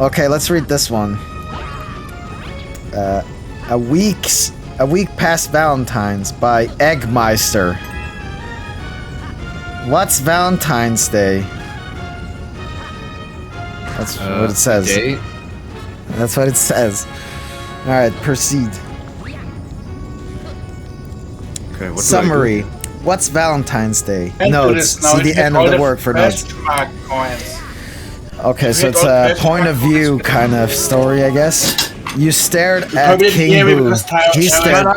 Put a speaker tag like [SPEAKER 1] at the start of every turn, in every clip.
[SPEAKER 1] Okay, let's read this one. A week past Valentine's by Eggmeister. What's Valentine's Day? That's what it says.
[SPEAKER 2] Day?
[SPEAKER 1] That's what it says. Alright, proceed.
[SPEAKER 2] Okay, what
[SPEAKER 1] Summary. What's Valentine's Day? Notes. See the end of the work for notes. Okay, so it's a point of view kind of story, I guess. You stared at King Boo. He stared.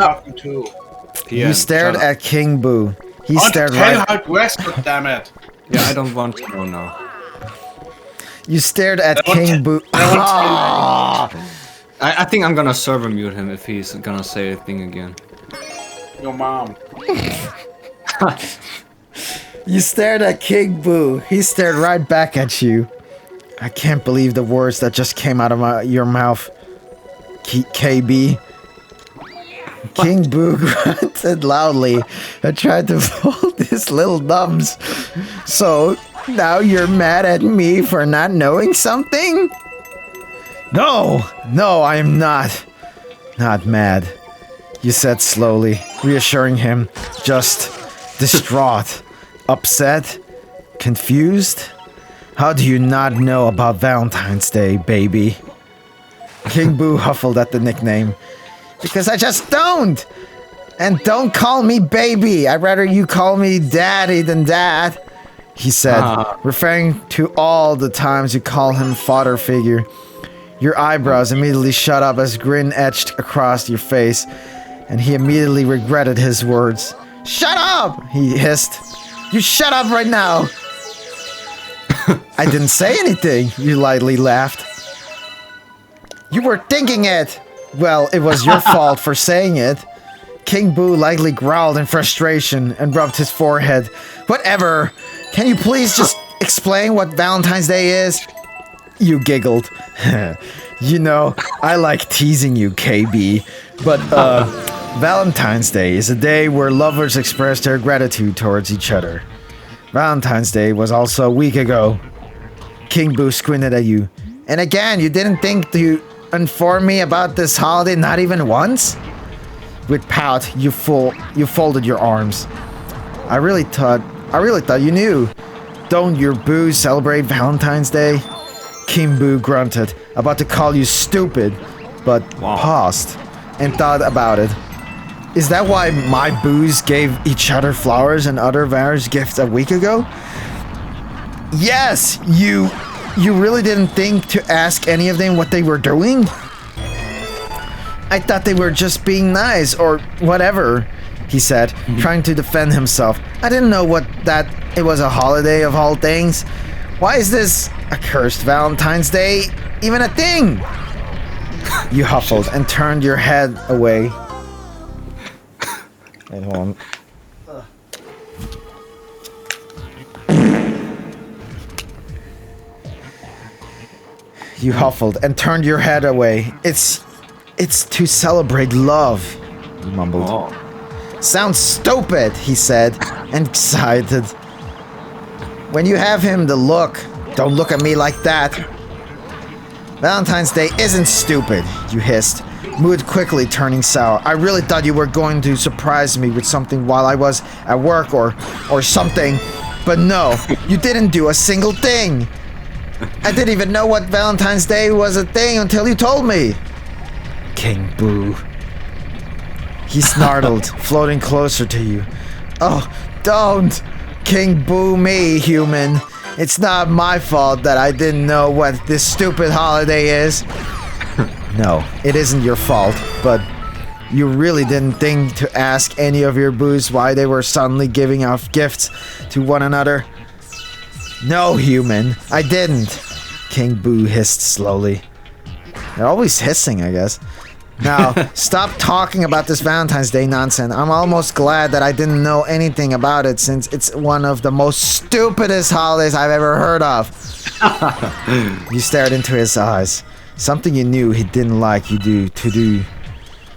[SPEAKER 1] You stared at King Boo. He stared right.
[SPEAKER 3] Damn it!
[SPEAKER 2] Yeah, I don't want to know now.
[SPEAKER 1] You stared at King Boo.
[SPEAKER 2] I think I'm gonna server mute him if he's gonna say a thing again.
[SPEAKER 3] Your mom.
[SPEAKER 1] You stared at King Boo. He stared right back at you. I can't believe the words that just came out of your mouth. KB. King Boo grunted loudly and tried to fold his little thumbs. So, now you're mad at me for not knowing something? No, I am not. Not mad, you said slowly, reassuring him. Just distraught, upset, confused. How do you not know about Valentine's Day, baby? King Boo huffled at the nickname. Because I just don't! And don't call me baby! I'd rather you call me daddy than dad, he said, referring to all the times you call him father figure. Your eyebrows immediately shut up as grin etched across your face, and he immediately regretted his words. Shut up! He hissed. You shut up right now! I didn't say anything, you lightly laughed. You were thinking it! Well, it was your fault for saying it. King Boo lightly growled in frustration and rubbed his forehead. Whatever! Can you please just explain what Valentine's Day is? You giggled. You know, I like teasing you, KB. But, Valentine's Day is a day where lovers express their gratitude towards each other. Valentine's Day was also a week ago. King Boo squinted at you. And again, you didn't think to inform me about this holiday not even once? With pout, you folded your arms. I really thought you knew. Don't your boos celebrate Valentine's Day? King Boo grunted, about to call you stupid, but paused and thought about it. Is that why my boos gave each other flowers and other various gifts a week ago? Yes, you really didn't think to ask any of them what they were doing? I thought they were just being nice or whatever, he said, trying to defend himself. I didn't know that it was a holiday of all things. Why is this accursed Valentine's Day even a thing? You huffled and turned your head away. Wait, hold on. You huffled and turned your head away. It's to celebrate love, he mumbled. Oh. Sounds stupid, he said, and excited. When you have him the look, don't look at me like that. Valentine's Day isn't stupid, you hissed, mood quickly turning sour. I really thought you were going to surprise me with something while I was at work or something. But no, you didn't do a single thing. I didn't even know what Valentine's Day was a thing until you told me. King Boo. He snarled, floating closer to you. Oh, don't! King Boo me, human. It's not my fault that I didn't know what this stupid holiday is. No, it isn't your fault, but you really didn't think to ask any of your boos why they were suddenly giving out gifts to one another. No, human, I didn't. King Boo hissed slowly. They're always hissing, I guess. Now, stop talking about this Valentine's Day nonsense. I'm almost glad that I didn't know anything about it since it's one of the most stupidest holidays I've ever heard of. You stared into his eyes. Something you knew he didn't like you to do.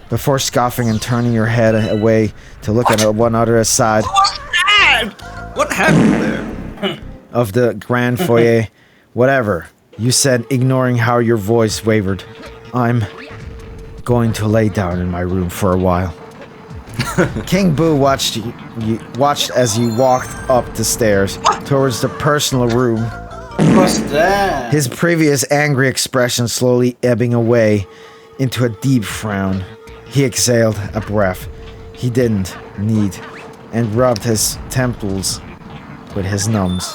[SPEAKER 1] Before scoffing and turning your head away to look at one other side.
[SPEAKER 2] What happened there?
[SPEAKER 1] Of the grand foyer. Whatever. You said, ignoring how your voice wavered. I'm going to lay down in my room for a while. King Boo watched as you walked up the stairs towards the personal room.
[SPEAKER 3] What's that?
[SPEAKER 1] His previous angry expression slowly ebbing away into a deep frown. He exhaled a breath he didn't need and rubbed his temples with his numbs.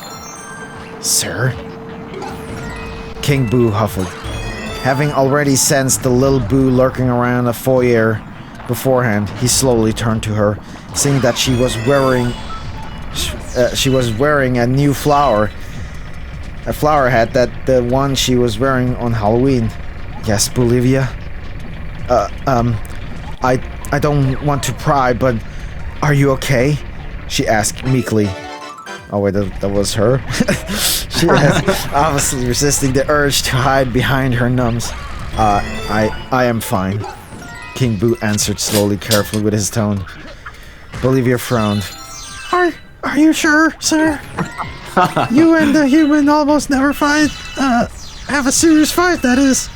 [SPEAKER 1] Sir? King Boo huffled. Having already sensed the little Boo lurking around the foyer beforehand, he slowly turned to her, seeing that she was wearing a new flower hat, that the one she was wearing on Halloween. Yes, Bolivia? I don't want to pry, but are you okay? She asked meekly. Oh wait, that was her? She was obviously resisting the urge to hide behind her numbs. I am fine. King Boo answered slowly, carefully with his tone. Bolivia frowned. Are you sure, sir? You and the human almost never fight. Have a serious fight, that is.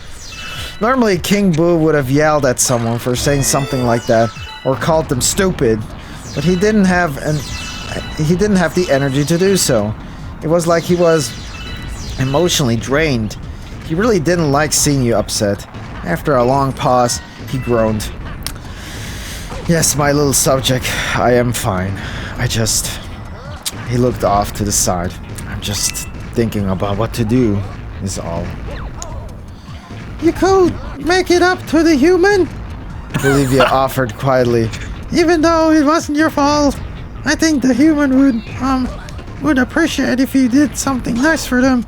[SPEAKER 1] Normally, King Boo would have yelled at someone for saying something like that, or called them stupid, but he didn't have the energy to do so. It was like he was emotionally drained. He really didn't like seeing you upset. After a long pause, he groaned. Yes, my little subject, I am fine. He looked off to the side. I'm just thinking about what to do, is all. You could make it up to the human? Bolivia offered quietly. Even though it wasn't your fault, I think the human would appreciate if you did something nice for them.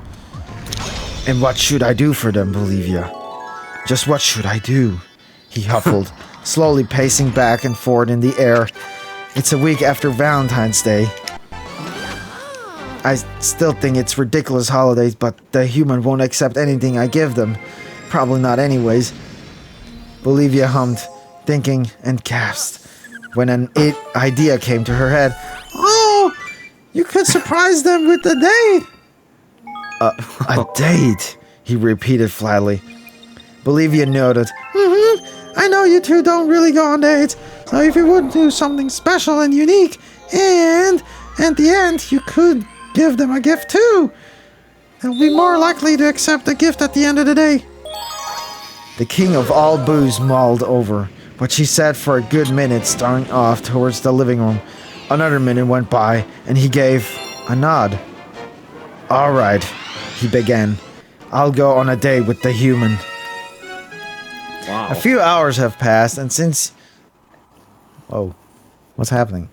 [SPEAKER 1] And what should I do for them, Bolivia? Just what should I do? He huffled, slowly pacing back and forth in the air. It's a week after Valentine's Day. I still think it's ridiculous holidays, but the human won't accept anything I give them. Probably not anyways. Bolivia hummed, thinking, and gasped when an idea came to her head. Oh, you could surprise them with a date. A date, he repeated flatly. Bolivia nodded. I know you two don't really go on dates, so if you would do something special and unique, and at the end you could give them a gift too, they'll be more likely to accept the gift at the end of the day. The king of all Boos mulled over what she said for a good minute, staring off towards the living room. Another minute went by, and he gave a nod. All right, he began. I'll go on a date with the human.
[SPEAKER 2] Wow.
[SPEAKER 1] A few hours have passed, and since... Whoa, what's happening?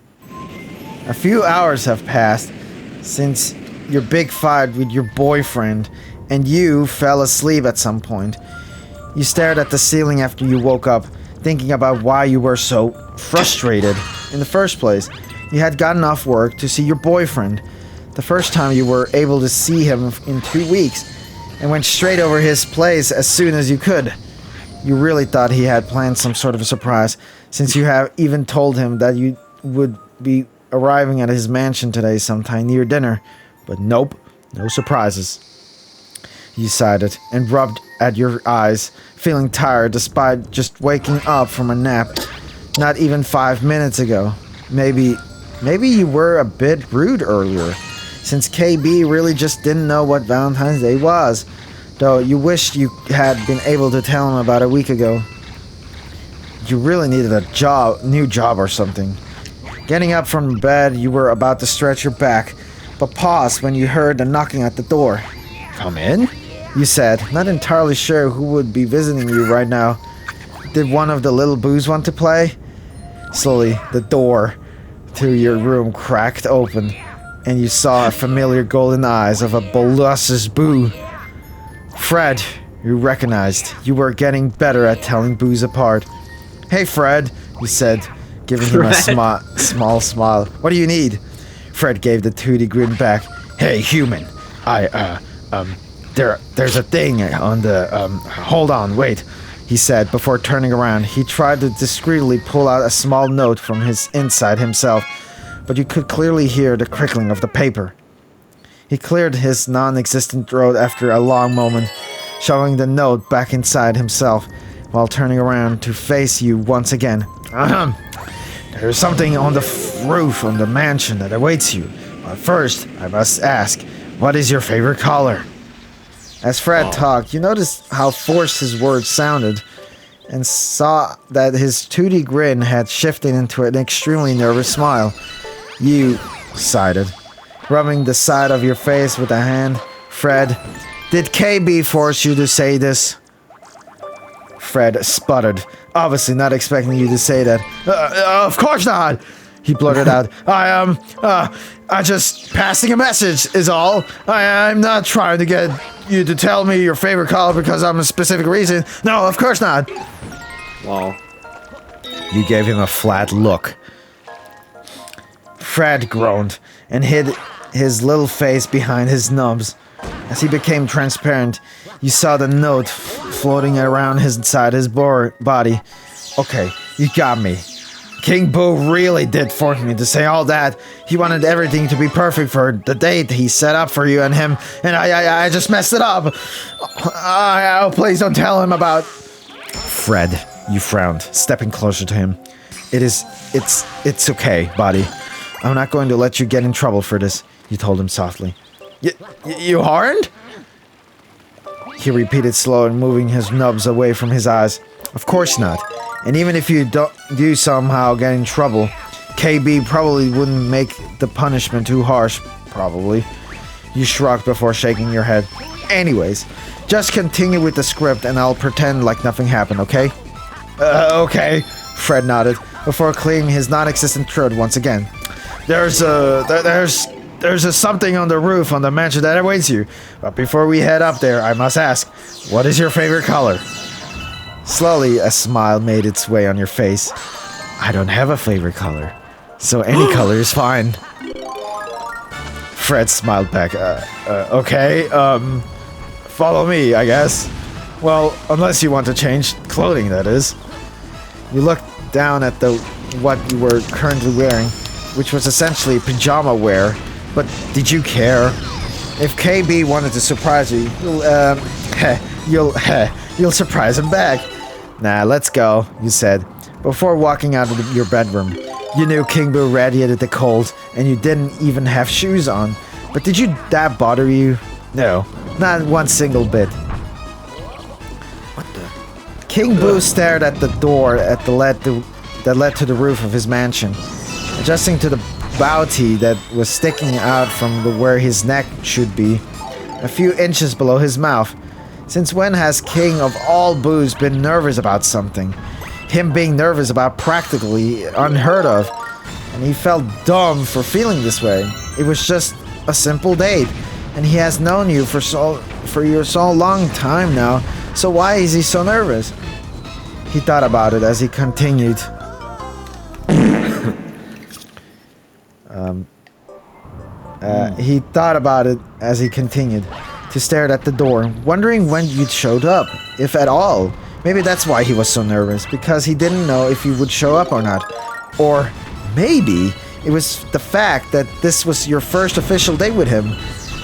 [SPEAKER 1] A few hours have passed since your big fight with your boyfriend, and you fell asleep at some point. You stared at the ceiling after you woke up, thinking about why you were so frustrated in the first place. You had gotten off work to see your boyfriend, the first time you were able to see him in 2 weeks, and went straight over his place as soon as you could. You really thought he had planned some sort of a surprise, since you have even told him that you would be arriving at his mansion today sometime near dinner. But nope, no surprises. You sighed and rubbed at your eyes, feeling tired despite just waking up from a nap not even 5 minutes ago. Maybe you were a bit rude earlier, since KB really just didn't know what Valentine's Day was, though you wished you had been able to tell him about a week ago. You really needed a new job or something. Getting up from bed, you were about to stretch your back, but paused when you heard the knocking at the door. Come in? You said, not entirely sure who would be visiting you right now. Did one of the little Boos want to play? Slowly, the door to your room cracked open, and you saw familiar golden eyes of a Bolossus Boo. Fred, you recognized. You were getting better at telling Boos apart. Hey Fred, you said, giving him a small smile. What do you need? Fred gave the tooty grin back. Hey human, there's a thing on the, hold on, wait, he said before turning around. He tried to discreetly pull out a small note from his inside himself, but you could clearly hear the crickling of the paper. He cleared his non-existent throat after a long moment, shoving the note back inside himself while turning around to face you once again. Ahem. There's something on the roof of the mansion that awaits you. But first, I must ask, what is your favorite color? As Fred talked, you noticed how forced his words sounded, and saw that his 2D grin had shifted into an extremely nervous smile. You sighed, rubbing the side of your face with a hand. Fred, did KB force you to say this? Fred sputtered, obviously not expecting you to say that. Of course not! He blurted out. I just passing a message is all. I'm not trying to get you to tell me your favorite color because I'm a specific reason. No, of course not.
[SPEAKER 2] Wow.
[SPEAKER 1] You gave him a flat look. Fred groaned and hid his little face behind his nubs. As he became transparent, you saw the note floating around inside his body. Okay, you got me. King Boo really did force me to say all that. He wanted everything to be perfect for the date he set up for you and him, and I just messed it up. Oh, please don't tell him about... Fred, you frowned, stepping closer to him. It's okay, buddy. I'm not going to let you get in trouble for this, you told him softly. You aren't? He repeated slowly, moving his nubs away from his eyes. Of course not. And even if you do somehow get in trouble, KB probably wouldn't make the punishment too harsh, probably. You shrugged before shaking your head. Anyways, just continue with the script and I'll pretend like nothing happened, okay? Okay, Fred nodded, before clearing his non-existent throat once again. There's a something on the roof on the mansion that awaits you. But before we head up there, I must ask, what is your favorite color? Slowly, a smile made its way on your face. I don't have a favorite color, so any color is fine. Fred smiled back. Okay, follow me, I guess. Well, unless you want to change clothing, that is. You looked down at what you were currently wearing, which was essentially pajama wear. But did you care? If KB wanted to surprise you, you'll surprise him back. Nah, let's go, you said, before walking out of your bedroom. You knew King Boo radiated the cold, and you didn't even have shoes on. But did that bother you? No, not one single bit. What the? King Boo stared at the door that led to the roof of his mansion, adjusting to the bounty that was sticking out from where his neck should be, a few inches below his mouth. Since when has King of all Boos been nervous about something? Him being nervous about practically unheard of, and he felt dumb for feeling this way. It was just a simple date, and he has known you for so long time now, so why is he so nervous? He thought about it as he continued. He thought about it as he continued to stare at the door, wondering when you'd showed up, if at all. Maybe that's why he was so nervous, because he didn't know if you would show up or not. Or maybe it was the fact that this was your first official date with him.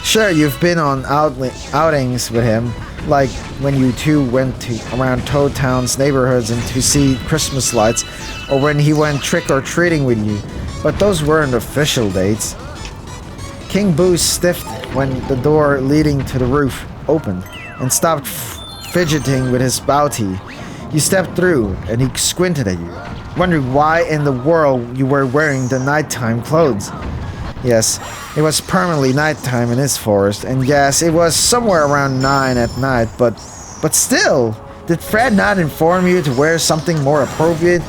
[SPEAKER 1] Sure, you've been on outings with him, like when you two went around Toad Town's neighborhoods and to see Christmas lights, or when he went trick-or-treating with you, but those weren't official dates. King Boo stiffed when the door leading to the roof opened and stopped fidgeting with his bounty. You stepped through and he squinted at you, wondering why in the world you were wearing the nighttime clothes. Yes, it was permanently nighttime in his forest, and yes, it was somewhere around 9 at night, but still, did Fred not inform you to wear something more appropriate?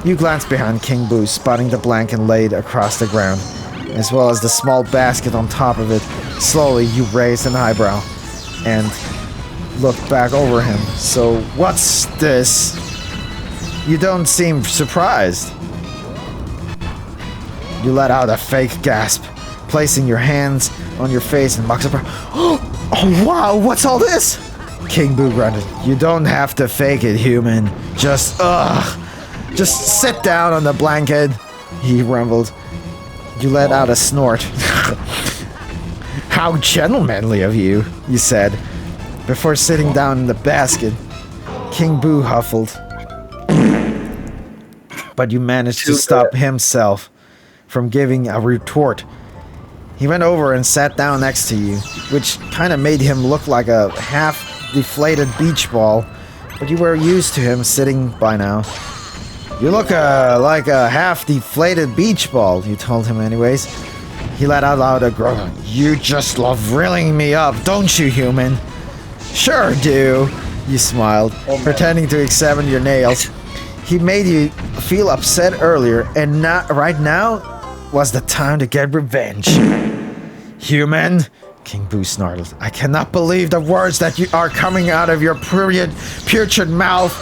[SPEAKER 1] You glanced behind King Boo, spotting the blanket laid across the ground, as well as the small basket on top of it. Slowly, you raised an eyebrow and looked back over him. So, what's this? You don't seem surprised. You let out a fake gasp, placing your hands on your face and mock surprise. Oh wow, what's all this? King Boo grunted. You don't have to fake it, human. Just sit down on the blanket, he rumbled. You let out a snort. How gentlemanly of you, you said, before sitting down in the basket. King Boo huffled. But you managed to stop himself from giving a retort. He went over and sat down next to you, which kind of made him look like a half-deflated beach ball, but you were used to him sitting by now. You look like a half-deflated beach ball, you told him anyways. He let out loud a groan. You just love reeling me up, don't you, human? Sure do, you smiled, pretending to examine your nails. He made you feel upset earlier, and right now was the time to get revenge. Human, King Boo snarled. I cannot believe the words that are coming out of your putrid mouth.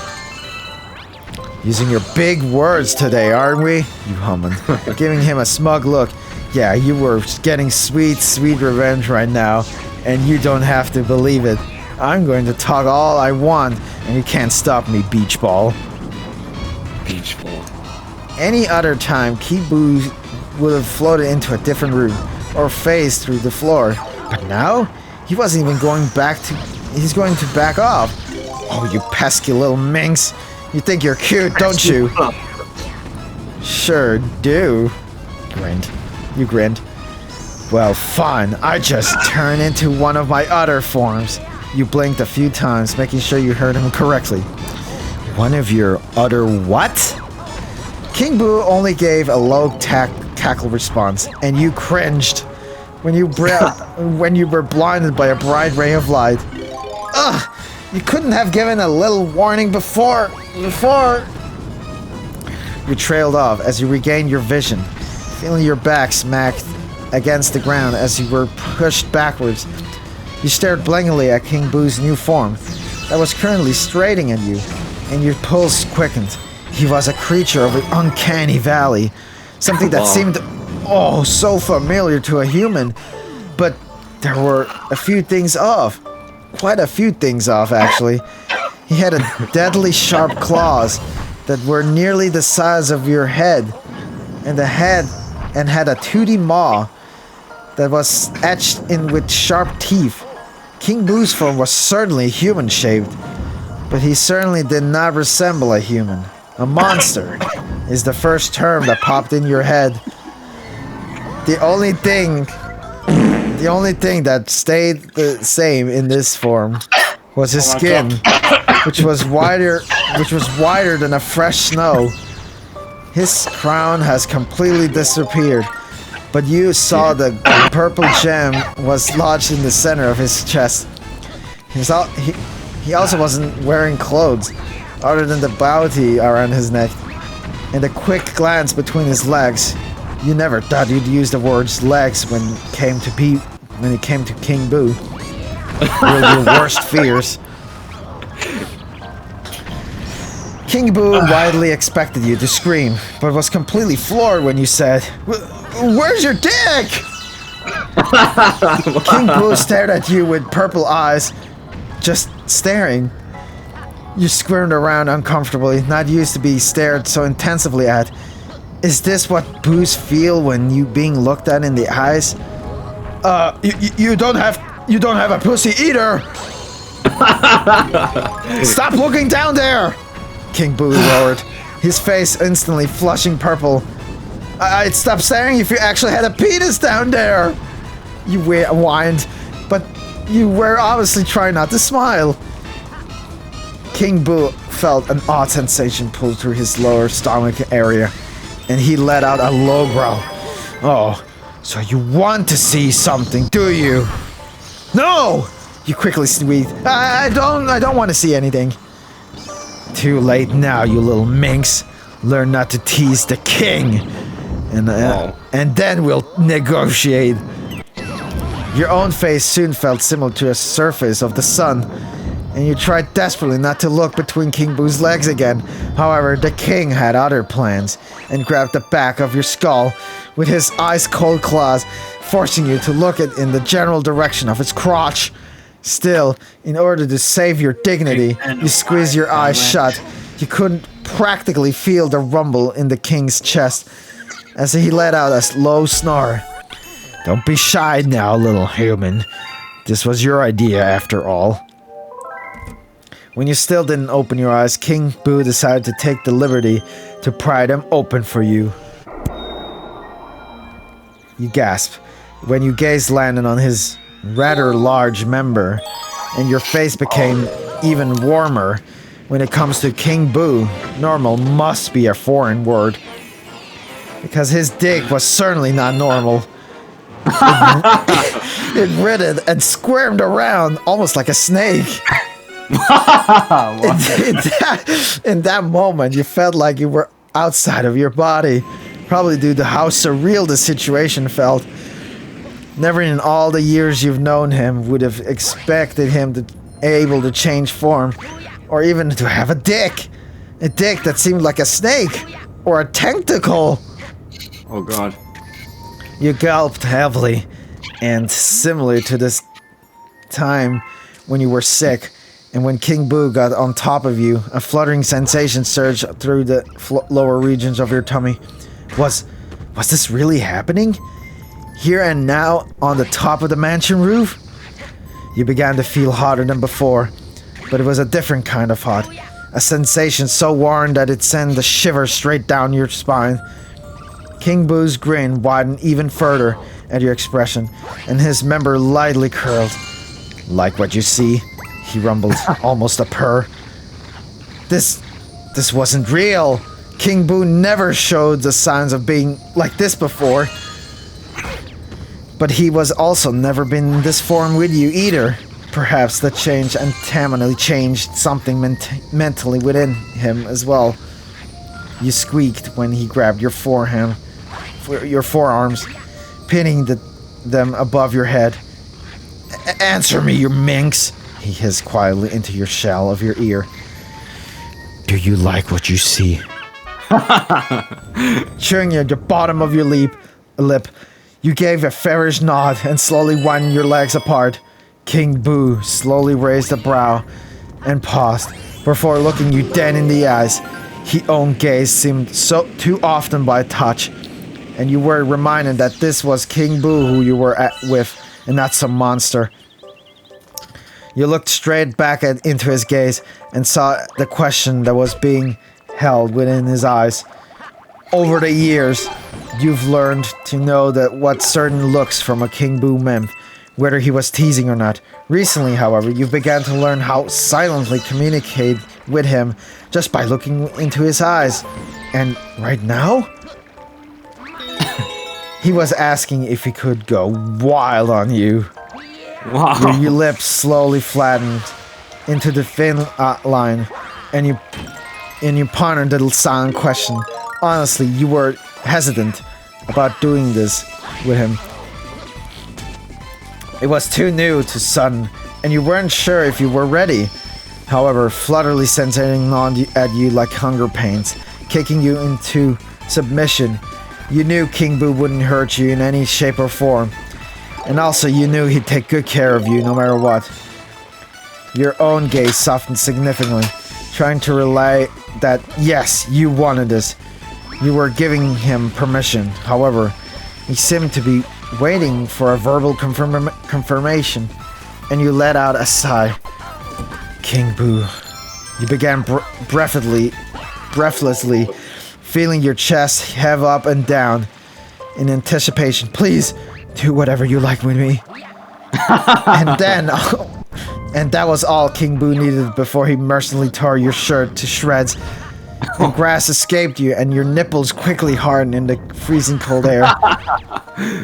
[SPEAKER 1] Using your big words today, aren't we? You hummed, giving him a smug look. Yeah, you were getting sweet, sweet revenge right now, and you don't have to believe it. I'm going to talk all I want, and you can't stop me, beach ball.
[SPEAKER 2] Beach ball.
[SPEAKER 1] Any other time, King Boo would have floated into a different room, or phased through the floor. But now, he wasn't even going back to... He's going to back off. Oh, you pesky little minx. You think you're cute, don't you? Sure do. You grinned. Well, fine. I just turn into one of my other forms. You blinked a few times, making sure you heard him correctly. One of your other what? King Boo only gave a low cackle response, and you cringed when you were blinded by a bright ray of light. Ugh! You couldn't have given a little warning before. You trailed off as you regained your vision, feeling your back smacked against the ground as you were pushed backwards. You stared blankly at King Boo's new form that was currently straining at you, and your pulse quickened. He was a creature of an uncanny valley, something that seemed so familiar to a human, but there were a few things off. Quite a few things off, actually. He had a deadly sharp claws that were nearly the size of your head, and had a toothy maw that was etched in with sharp teeth. King Boo's form was certainly human-shaped, but he certainly did not resemble a human. A monster is the first term that popped in your head. The only thing that stayed the same in this form was his skin, which was wider than a fresh snow. His crown has completely disappeared, but you saw the purple gem was lodged in the center of his chest. He also wasn't wearing clothes, other than the bounty around his neck, and a quick glance between his legs. You never thought you'd use the words legs when it came to King Boo. Your worst fears. King Boo widely expected you to scream, but was completely floored when you said, "Where's your dick?" King Boo stared at you with purple eyes, just staring. You squirmed around uncomfortably, not used to be stared so intensively at. Is this what boos feel when you being looked at in the eyes? You don't have a pussy either. Stop looking down there! King Boo roared, his face instantly flushing purple. I'd stop staring if you actually had a penis down there. You whined, but you were obviously trying not to smile. King Boo felt an odd sensation pull through his lower stomach area, and he let out a low growl. Oh, so you want to see something, do you? No! You quickly squeaked. I don't want to see anything. Too late now, you little minx. Learn not to tease the king. And then we'll negotiate. Your own face soon felt similar to a surface of the sun, and you tried desperately not to look between King Boo's legs again. However, the king had other plans, and grabbed the back of your skull with his ice-cold claws, forcing you to look in the general direction of his crotch. Still, in order to save your dignity, you squeezed your eyes shut. You couldn't practically feel the rumble in the king's chest as he let out a low snore. Don't be shy now, little human. This was your idea after all. When you still didn't open your eyes, King Boo decided to take the liberty to pry them open for you. You gasped when your gaze landed on his rather large member, and your face became even warmer. When it comes to King Boo, normal must be a foreign word. Because his dick was certainly not normal. It writhed and squirmed around almost like a snake. In that moment, you felt like you were outside of your body. Probably due to how surreal the situation felt. Never in all the years you've known him would have expected him to able to change form. Or even to have a dick. A dick that seemed like a snake. Or a tentacle.
[SPEAKER 2] Oh god.
[SPEAKER 1] You gulped heavily. And similar to this time when you were sick. And when King Boo got on top of you, a fluttering sensation surged through the lower regions of your tummy. Was this really happening? Here and now, on the top of the mansion roof? You began to feel hotter than before, but it was a different kind of hot. A sensation so warm that it sent a shiver straight down your spine. King Boo's grin widened even further at your expression, and his member lightly curled. Like what you see? He rumbled, almost a purr. This wasn't real. King Boo never showed the signs of being like this before. But he was also never been in this form with you either. Perhaps the change entirely changed something mentally within him as well. You squeaked when he grabbed your forearms, pinning them above your head. Answer me, you minx! He hissed quietly into your shell of your ear. Do you like what you see? Chewing at the bottom of your lip, you gave a fairish nod and slowly widened your legs apart. King Boo slowly raised a brow and paused before looking you dead in the eyes. His own gaze seemed so too often by touch, and you were reminded that this was King Boo who you were with, and not some monster. You looked straight back into his gaze and saw the question that was being held within his eyes. Over the years, you've learned to know that what certain looks from a King Boo meant, whether he was teasing or not. Recently, however, you've begun to learn how silently communicate with him just by looking into his eyes. And right now, he was asking if he could go wild on you.
[SPEAKER 2] Wow.
[SPEAKER 1] Your lips slowly flattened into the thin line, and you pondered the silent question. Honestly, you were hesitant about doing this with him. It was too new to sudden, and you weren't sure if you were ready. However, flutterly sensing on at you like hunger pains, kicking you into submission, you knew King Boo wouldn't hurt you in any shape or form. And also you knew he'd take good care of you no matter what. Your own gaze softened significantly, trying to relay that yes, you wanted this. You were giving him permission. However, he seemed to be waiting for a verbal confirmation, and you let out a sigh. King Boo. You began breathlessly, feeling your chest heave up and down in anticipation. Please, do whatever you like with me. And that was all King Boo needed before he mercilessly tore your shirt to shreds. The grass escaped you, and your nipples quickly hardened in the freezing cold air.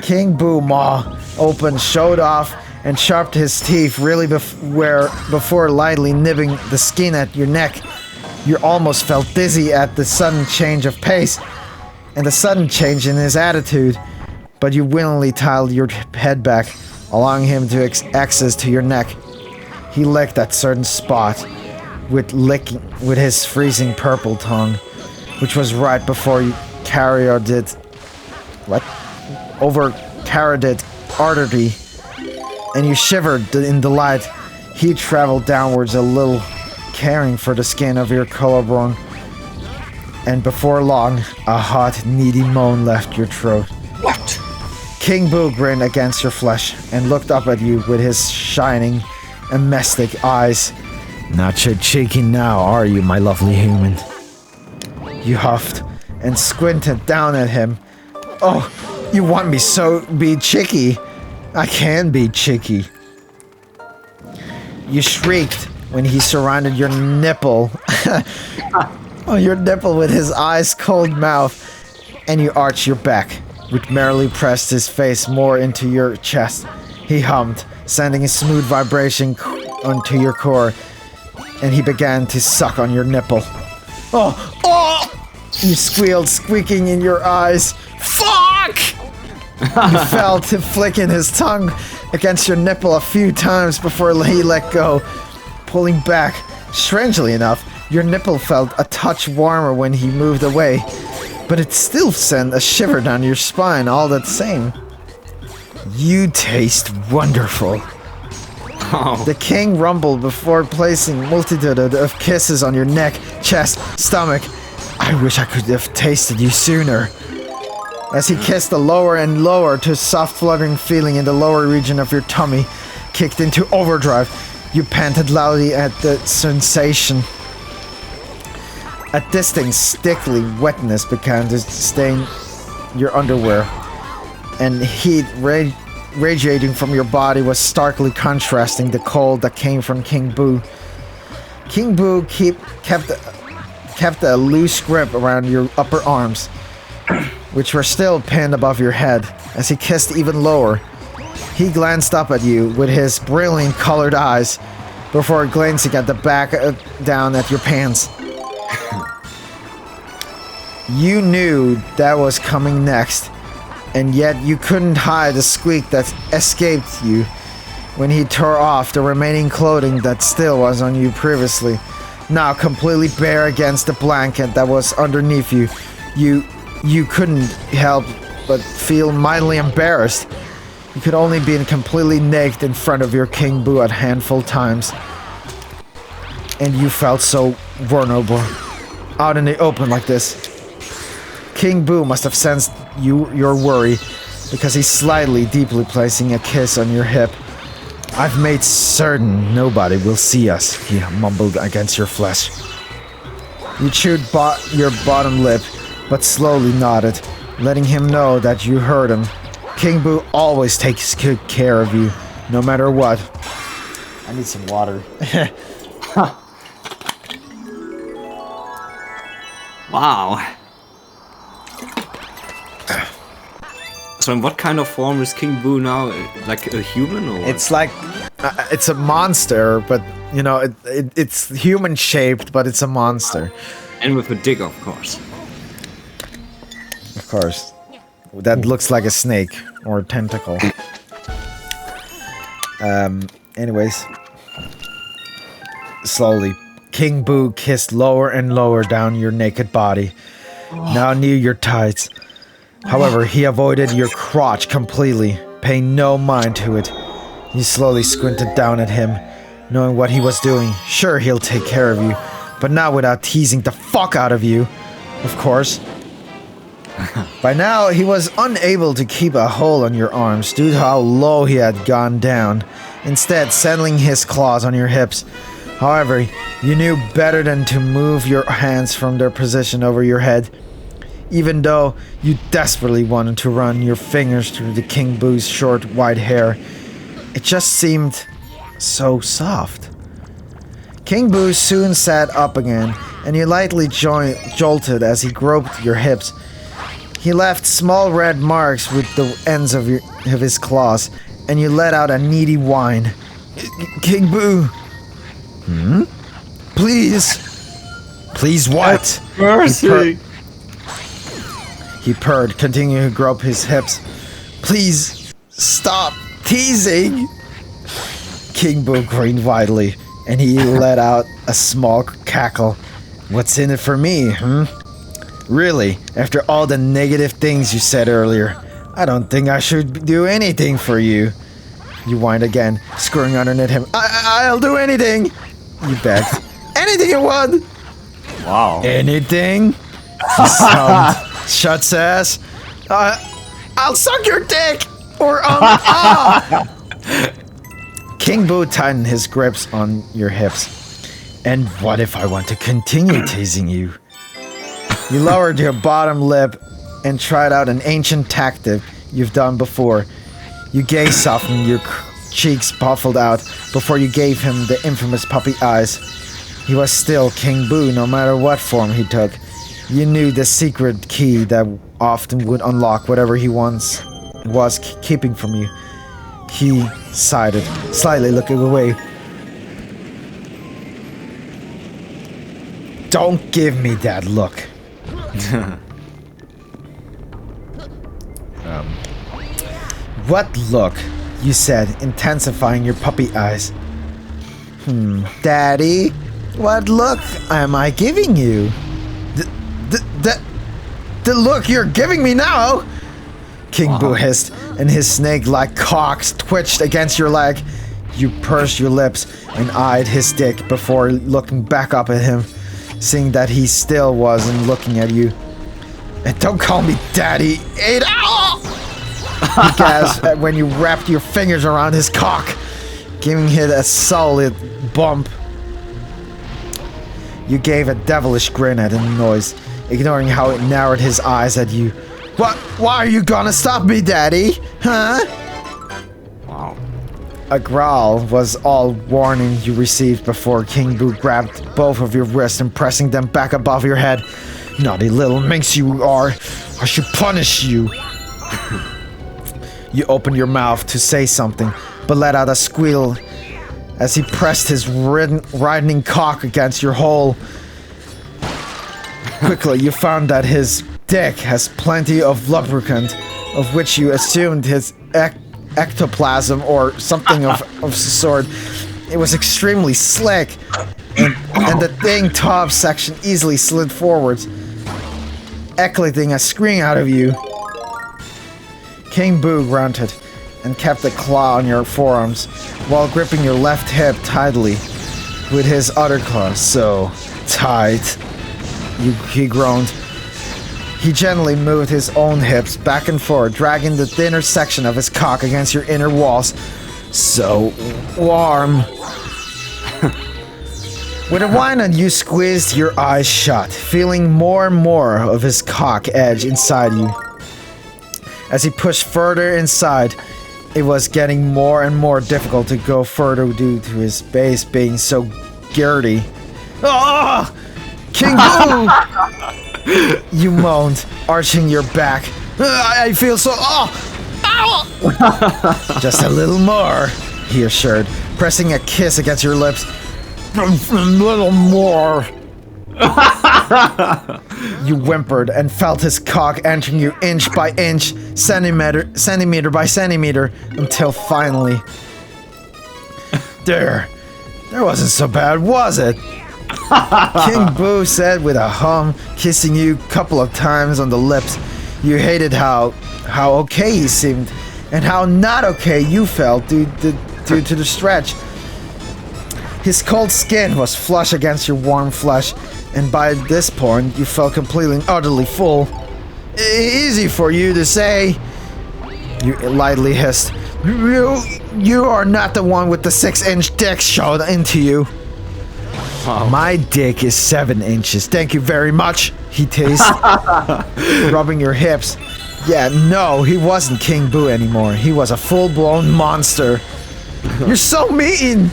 [SPEAKER 1] King Boo maw open, showed off, and sharpened his teeth really before lightly nibbling the skin at your neck. You almost felt dizzy at the sudden change of pace, and the sudden change in his attitude. But you willingly tiled your head back, allowing him to access to your neck. He licked that certain spot with his freezing purple tongue, which was right before you carried it artery, and you shivered in delight. He traveled downwards a little, caring for the skin of your collarbone, and before long, a hot, needy moan left your throat.
[SPEAKER 3] What?
[SPEAKER 1] King Boo grinned against your flesh and looked up at you with his shining, domestic eyes. Not so cheeky now, are you, my lovely human? You huffed and squinted down at him. Oh, you want me so be cheeky? I can be cheeky. You shrieked when he surrounded your nipple. On your nipple with his ice cold mouth, and you arched your back, which merrily pressed his face more into your chest. He hummed, sending a smooth vibration onto your core, and he began to suck on your nipple. Oh! Oh! You squealed, squeaking in your eyes. Fuck! You felt him flicking his tongue against your nipple a few times before he let go, pulling back. Strangely enough, your nipple felt a touch warmer when he moved away, but it still sent a shiver down your spine all the same. You taste wonderful.
[SPEAKER 2] Oh.
[SPEAKER 1] The king rumbled before placing multitude of kisses on your neck, chest, stomach. I wish I could have tasted you sooner. As he kissed the lower and lower to a soft fluttering feeling in the lower region of your tummy, kicked into overdrive, you panted loudly at the sensation. A distinct, sticky wetness began to stain your underwear, and heat radiating from your body was starkly contrasting the cold that came from King Boo. King Boo kept a loose grip around your upper arms, which were still pinned above your head, as he kissed even lower. He glanced up at you with his brilliant colored eyes before glancing at the back down at your pants. You knew that was coming next, and yet you couldn't hide the squeak that escaped you when he tore off the remaining clothing that still was on you previously. Now completely bare against the blanket that was underneath you, you couldn't help but feel mildly embarrassed. You could only be completely naked in front of your King Boo at handful times, and you felt so vulnerable out in the open like this. King Boo must have sensed your worry, because he's slightly, deeply placing a kiss on your hip. I've made certain nobody will see us, he mumbled against your flesh. You chewed your bottom lip, but slowly nodded, letting him know that you heard him. King Boo always takes good care of you, no matter what. I need some water.
[SPEAKER 2] Wow. So in what kind of form is King Boo now? Like a human or what?
[SPEAKER 1] It's like, it's a monster, but, you know, it's human shaped, but it's a monster.
[SPEAKER 2] And with a dick, of course.
[SPEAKER 1] Of course. That looks like a snake or a tentacle. Anyways. Slowly, King Boo kissed lower and lower down your naked body, now near your tights. However, he avoided your crotch completely, paying no mind to it. You slowly squinted down at him, knowing what he was doing. Sure, he'll take care of you, but not without teasing the fuck out of you, of course. By now, he was unable to keep a hold on your arms due to how low he had gone down, instead settling his claws on your hips. However, you knew better than to move your hands from their position over your head, even though you desperately wanted to run your fingers through the King Boo's short, white hair. It just seemed so soft. King Boo soon sat up again, and you lightly jolted as he groped your hips. He left small red marks with the ends of his claws, and you let out a needy whine. King Boo! Please! Please what?
[SPEAKER 2] Mercy!
[SPEAKER 1] He purred, continuing to grope his hips. Please, stop teasing! King Boo grinned widely, and he let out a small cackle. What's in it for me, Really, after all the negative things you said earlier, I don't think I should do anything for you. You whined again, screwing underneath him. I'll do anything! You begged. Anything you want!
[SPEAKER 2] Wow.
[SPEAKER 1] Anything? He sounded. Shuts ass. I'll suck your dick! Or King Boo tightened his grips on your hips. And what if I want to continue teasing you? You lowered your bottom lip and tried out an ancient tactic you've done before. You gaze softened, your cheeks puffled out before you gave him the infamous puppy eyes. He was still King Boo no matter what form he took. You knew the secret key that often would unlock whatever he was keeping from you. He sighed, slightly looking away. Don't give me that look. What look? You said, intensifying your puppy eyes. Daddy, what look am I giving you? The look you're giving me now? King Boo hissed, and his snake-like cocks twitched against your leg. You pursed your lips and eyed his dick before looking back up at him, seeing that he still wasn't looking at you. And don't call me Daddy, Ada! He gasped when you wrapped your fingers around his cock, giving it a solid bump. You gave a devilish grin at the noise, ignoring how it narrowed his eyes at you. What? Why are you gonna stop me, Daddy? Huh?
[SPEAKER 2] Wow.
[SPEAKER 1] A growl was all warning you received before King Boo grabbed both of your wrists and pressing them back above your head. Naughty little minx you are. I should punish you. You opened your mouth to say something, but let out a squeal as he pressed his widening cock against your hole. Quickly, you found that his dick has plenty of lubricant, of which you assumed his ectoplasm or something of the sort. It was extremely slick, and the thing top section easily slid forwards, eclating a scream out of you. King Boo grunted and kept a claw on your forearms while gripping your left hip tightly with his other claw. So tight, he groaned. He gently moved his own hips back and forth, dragging the thinner section of his cock against your inner walls. So warm. With a whine and you squeezed your eyes shut, feeling more and more of his cock edge inside you. As he pushed further inside, it was getting more and more difficult to go further due to his base being so girty. Ah! King Boo! You moaned, arching your back. I feel so... Ow! Just a little more, he assured, pressing a kiss against your lips. A little more. You whimpered and felt his cock entering you inch by inch, centimeter by centimeter, until finally... There wasn't so bad, was it? King Boo said with a hum, kissing you a couple of times on the lips. You hated how okay he seemed, and how not okay you felt due to the stretch. His cold skin was flush against your warm flesh, and by this point you felt completely and utterly full. Easy for you to say, you lightly hissed. You are not the one with the 6-inch dick shoved into you. Wow. My dick is 7 inches. Thank you very much, he teased, rubbing your hips. Yeah, no, he wasn't King Boo anymore. He was a full-blown monster. You're so mean,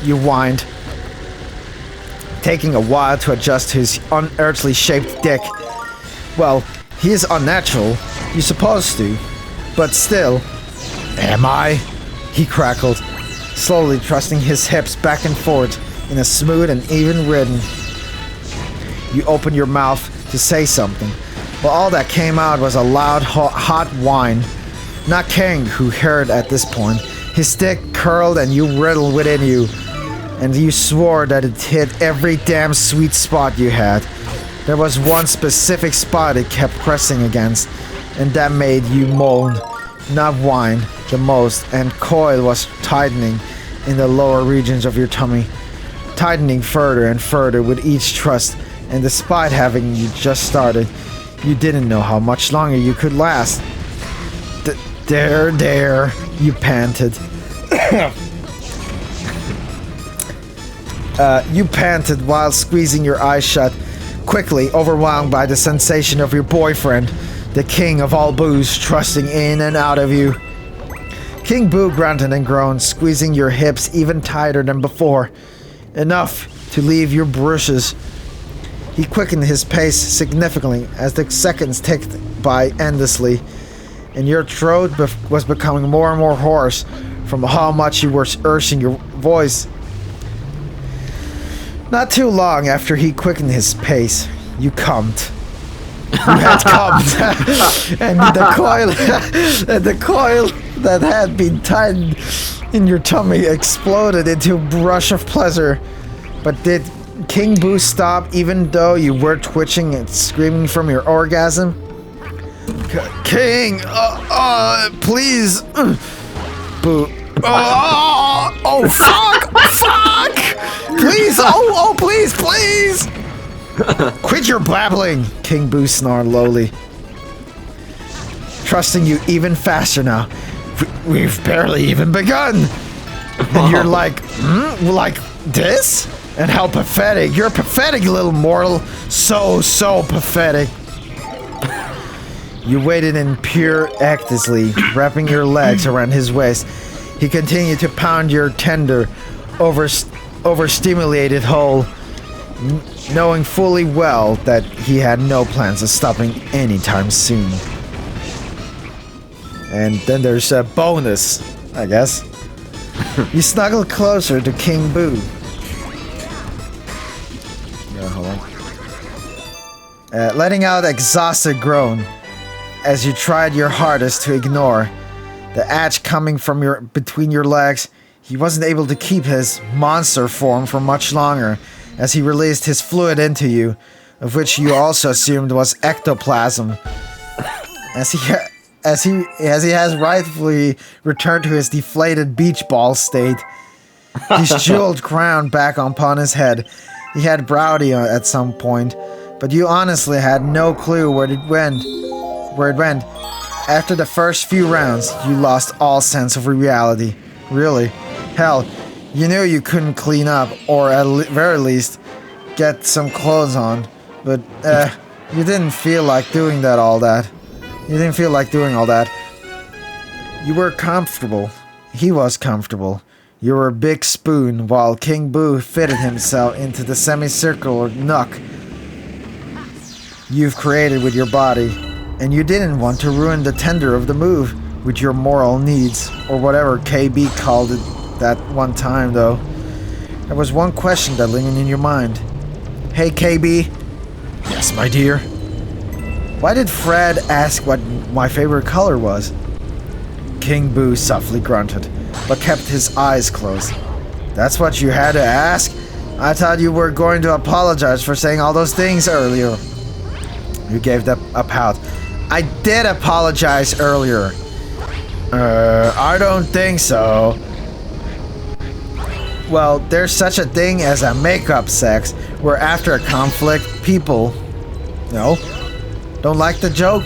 [SPEAKER 1] you whined, taking a while to adjust his unearthly shaped dick. Well, he is unnatural. You're supposed to. But still. Am I? He crackled, slowly thrusting his hips back and forth in a smooth and even rhythm. You opened your mouth to say something, but all that came out was a loud, hot whine. Not King, who heard at this point. His dick curled and you wriggled within you, and you swore that it hit every damn sweet spot you had. There was one specific spot it kept pressing against, and that made you moan, not whine, the most, and coil was tightening in the lower regions of your tummy, tightening further and further with each thrust, and despite having you just started, you didn't know how much longer you could last. There, you panted. You panted while squeezing your eyes shut, quickly overwhelmed by the sensation of your boyfriend, the king of all boos, thrusting in and out of you. King Boo grunted and groaned, squeezing your hips even tighter than before, enough to leave your brushes. He quickened his pace significantly as the seconds ticked by endlessly, and your throat was becoming more and more hoarse from how much you were urging your voice. Not too long after he quickened his pace, you cummed. You had cummed, and the coil that had been tightened in your tummy exploded into a rush of pleasure. But did King Boo stop even though you were twitching and screaming from your orgasm? King, please. Boo. Oh, fuck! Please, please! Quit your babbling, King Boo snarled lowly. Trusting you even faster now. We've barely even begun. And you're like this? And how pathetic. You're a pathetic little mortal. So pathetic. You waited in pure ecstasy, wrapping your legs around his waist. He continued to pound your tender, overstimulated hole, knowing fully well that he had no plans of stopping anytime soon. And then there's a bonus, I guess. You snuggled closer to King Boo. Hold on. Letting out an exhausted groan as you tried your hardest to ignore the edge coming from between your legs. He wasn't able to keep his monster form for much longer as he released his fluid into you, of which you also assumed was ectoplasm. As he has rightfully returned to his deflated beach ball state, his jeweled crown back upon his head. He had Browdy at some point, but you honestly had no clue where it went. After the first few rounds, you lost all sense of reality. Really. Hell, you knew you couldn't clean up, or at very least, get some clothes on. But, you didn't feel like doing all that. You were comfortable. He was comfortable. You were a big spoon, while King Boo fitted himself into the semicircular nook you've created with your body. And you didn't want to ruin the tender of the move with your moral needs, or whatever KB called it that one time, though. There was one question that lingered in your mind. Hey, KB. Yes, my dear. Why did Fred ask what my favorite color was? King Boo softly grunted, but kept his eyes closed. That's what you had to ask? I thought you were going to apologize for saying all those things earlier. You gave a pout. I did apologize earlier. I don't think so. Well, there's such a thing as a make-up sex, where after a conflict, people... No? Don't like the joke?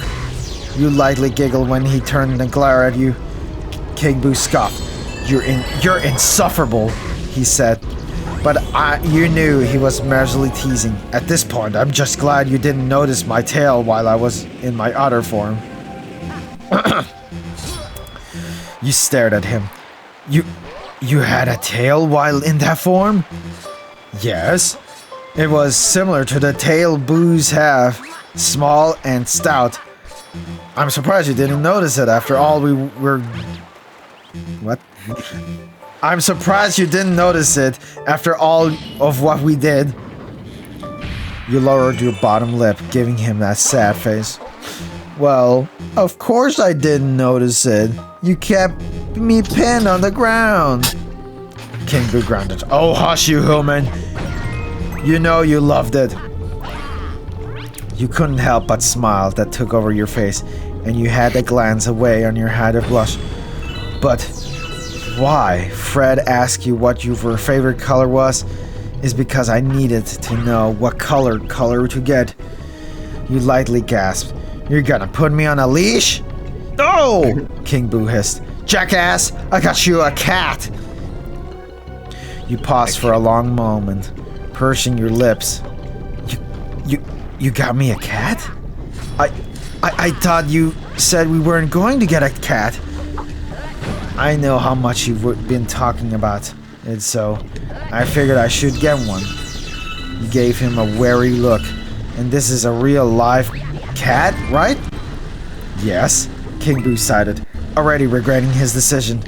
[SPEAKER 1] You lightly giggled when he turned and glared at you. King Boo scoffed. You're insufferable, he said. But you knew he was mercilessly teasing. At this point, I'm just glad you didn't notice my tail while I was in my other form. You stared at him. You had a tail while in that form? Yes. It was similar to the tail Boos have. Small and stout. I'm surprised you didn't notice it after all we were... What? I'm surprised you didn't notice it after all of what we did. You lowered your bottom lip, giving him that sad face. Well, of course I didn't notice it. You kept me pinned on the ground. King Boo grunted. Oh, hush you, human. You know you loved it. You couldn't help but smile that took over your face, and you had to glance away on your head of blush. But why Fred asked you what your favorite color was is because I needed to know what color to get. You lightly gasped. You're gonna put me on a leash? Oh, No! King Boo hissed. Jackass, I got you a cat! You paused for a long moment, pursing your lips. You got me a cat? I thought you said we weren't going to get a cat. I know how much you've been talking about it, so I figured I should get one. You gave him a wary look. And this is a real live cat, right? Yes, King Boo sighed, already regretting his decision.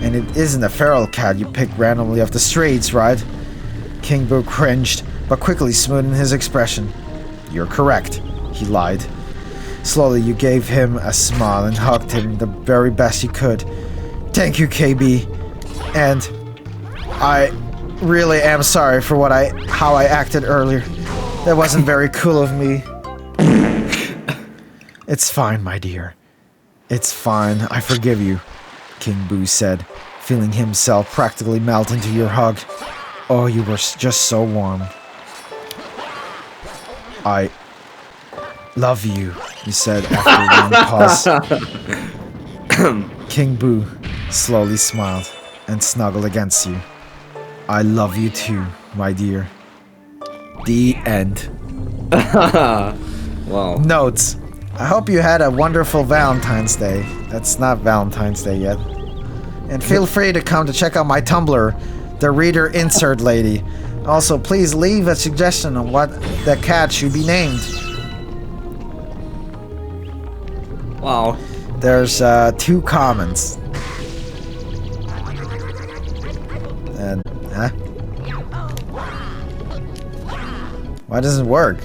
[SPEAKER 1] And it isn't a feral cat you picked randomly off the streets, right? King Boo cringed, but quickly smoothed his expression. You're correct, he lied. Slowly you gave him a smile and hugged him the very best you could. Thank you, KB. And I really am sorry for how I acted earlier. That wasn't very cool of me. It's fine, my dear. It's fine. I forgive you, King Boo said, feeling himself practically melt into your hug. Oh, you were just so warm. I love you, he said after a long pause. King Boo slowly smiled and snuggled against you. I love you too, my dear. The end.
[SPEAKER 2] Wow.
[SPEAKER 1] Notes. I hope you had a wonderful Valentine's Day. That's not Valentine's Day yet. And feel free to come to check out my Tumblr, the Reader Insert Lady. Also, please leave a suggestion on what the cat should be named.
[SPEAKER 2] Wow.
[SPEAKER 1] There's 2 comments. And, huh? Why doesn't it work?